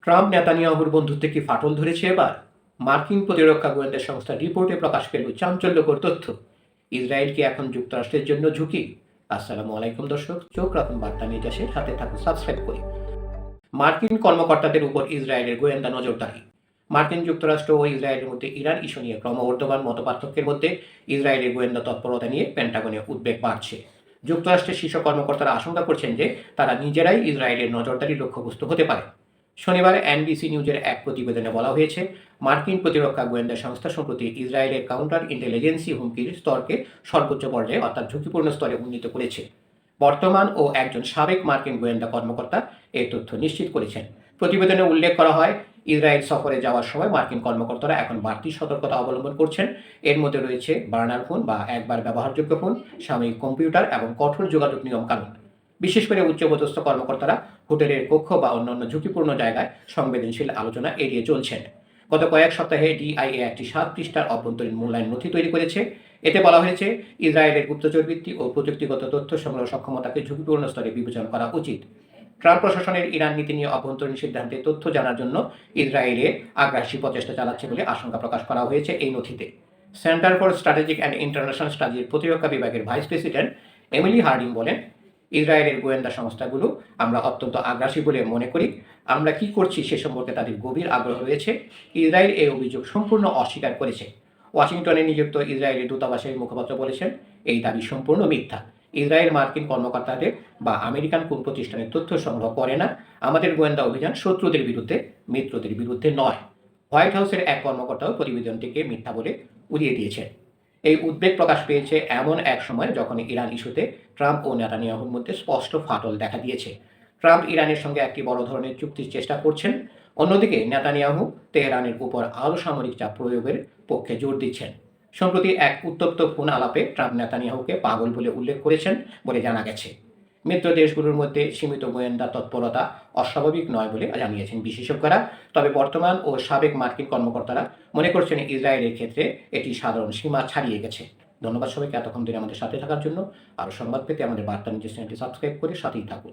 Trump নেতানিয়াহুর বন্ধুত্বে কি ফাটল ধরেছে এবার? মার্কিন প্রতিরক্ষা গোয়েন্দা সংস্থার রিপোর্টে প্রকাশ পেল চাঞ্চল্যকর তথ্য। ইসরায়েল কি এখন যুক্তরাষ্ট্রের জন্য ঝুঁকি? আসসালামু আলাইকুম দর্শক, চোখ রাখুন বার্তা নির্যাসের সাথে থাকুন সাবস্ক্রাইব করে। মার্কিন কর্মকর্তাদের উপর ইসরায়েলের গোয়েন্দা নজরদারি। মার্কিন যুক্তরাষ্ট্র ও ইসরায়েলের মধ্যে ইরান ইস্যু নিয়ে ক্রমবর্ধমান মতপার্থক্যের মধ্যে ইসরায়েলের গোয়েন্দা তৎপরতা নিয়ে পেন্টাগনে উদ্বেগ বাড়ছে। যুক্তরাষ্ট্রের শীর্ষ কর্মকর্তারা আশঙ্কা করছেন যে তারা নিজেরাই ইসরায়েলের নজরদারির লক্ষ্যবস্তু হতে পারে। শনিবার এনবিসি নিউজের এক প্রতিবেদনে বলা হয়েছে, মার্কিন প্রতিরক্ষা গোয়েন্দা সংস্থা সম্প্রতি ইসরায়েলের কাউন্টার ইন্টেলিজেন্সি হুমকির স্তরকে সর্বোচ্চ পর্যায়ে অর্থাৎ ঝুঁকিপূর্ণ স্তরে উন্নীত করেছে। বর্তমান ও একজন সাবেক মার্কিন গোয়েন্দা কর্মকর্তা এই তথ্য নিশ্চিত করেছেন। প্রতিবেদনে উল্লেখ করা হয়, ইসরায়েল সফরে যাওয়ার সময় মার্কিন কর্মকর্তারা এখন বাড়তি সতর্কতা অবলম্বন করছেন। এর মধ্যে রয়েছে বার্নার ফোন বা একবার ব্যবহারযোগ্য ফোন, সাময়িক কম্পিউটার এবং কঠোর যোগাযোগ নিয়মকানুন। বিশেষ করে উচ্চপদস্থ কর্মকর্তারা হোটেলের কক্ষ বা অন্যান্য ঝুঁকিপূর্ণ জায়গায় সংবেদনশীল আলোচনা এড়িয়ে চলছেন। গত কয়েক সপ্তাহে ডিআইএ একটি 7 পৃষ্ঠার অভ্যন্তরীণ মূল্যায়ন নথি তৈরি করেছে। এতে বলা হয়েছে, ইসরায়েলের গুপ্তচর বৃত্তি ও প্রযুক্তিগত তথ্য সংগ্রহ সক্ষমতাকে ঝুঁকিপূর্ণ স্তরে বিবেচনা করা উচিত। ট্রাম্প প্রশাসনের ইরান নীতি নিয়ে অভ্যন্তরীণ সিদ্ধান্তে তথ্য জানার জন্য ইসরায়েলে আগ্রাসী প্রচেষ্টা চালাচ্ছে বলে আশঙ্কা প্রকাশ করা হয়েছে এই নথিতে। Centre for strategic and international স্টাডির প্রতিরক্ষা বিভাগের ভাইস প্রেসিডেন্ট এমিলি হার্ডিং বলেন, ইসরায়েলের গোয়েন্দা সংস্থাগুলো আমরা অত্যন্ত আগ্রাসী বলে মনে করি। আমরা কি করছি সে সম্পর্কে তাদের গভীর আগ্রহ রয়েছে। ইসরায়েল এই অভিযোগ সম্পূর্ণ অস্বীকার করেছে। ওয়াশিংটনে নিযুক্ত ইসরায়েলি দূতাবাসের মুখপাত্র বলেছেন, এই দাবি সম্পূর্ণ মিথ্যা। ইসরায়েল মার্কিন কর্মকর্তাদের বা আমেরিকান কোন প্রতিষ্ঠানের তথ্য সংগ্রহ করে না। আমাদের গোয়েন্দা অভিযান শত্রুদের বিরুদ্ধে, মিত্রদের বিরুদ্ধে নয়। হোয়াইট হাউসের এক কর্মকর্তাও প্রতিবেদনটিকে মিথ্যা বলে উড়িয়ে দিয়েছেন। এই উদ্বেগ প্রকাশ পেয়েছে এমন এক সময় যখন ইরান ইস্যুতে ট্রাম্প ও নেতানিয়াহুর মধ্যে স্পষ্ট ফাটল দেখা দিয়েছে। ট্রাম্প ইরানের সঙ্গে একটি বড় ধরনের চুক্তির চেষ্টা করছেন। অন্যদিকে নেতানিয়াহু তেহরানের উপর আরও সামরিক চাপ প্রয়োগের পক্ষে জোর দিচ্ছেন। সম্প্রতি এক উত্তপ্ত ফোন আলাপে ট্রাম্প নেতানিয়াহুকে পাগল বলে উল্লেখ করেছেন বলে জানা গেছে। মিত্র দেশগুলোর মধ্যে সীমিত গোয়েন্দা তৎপরতা অস্বাভাবিক নয় বলে জানিয়েছেন বিশেষজ্ঞরা। তবে বর্তমান ও সাবেক মার্কিন কর্মকর্তারা মনে করছেন ইসরায়েলের ক্ষেত্রে এটি সাধারণ সীমা ছাড়িয়ে গেছে। ধন্যবাদ সবাইকে এতক্ষণ ধরে আমাদের সাথে থাকার জন্য। আরও সংবাদ পেতে আমাদের বার্তা নিউজ চ্যানেলটি সাবস্ক্রাইব করে সাথেই থাকুন।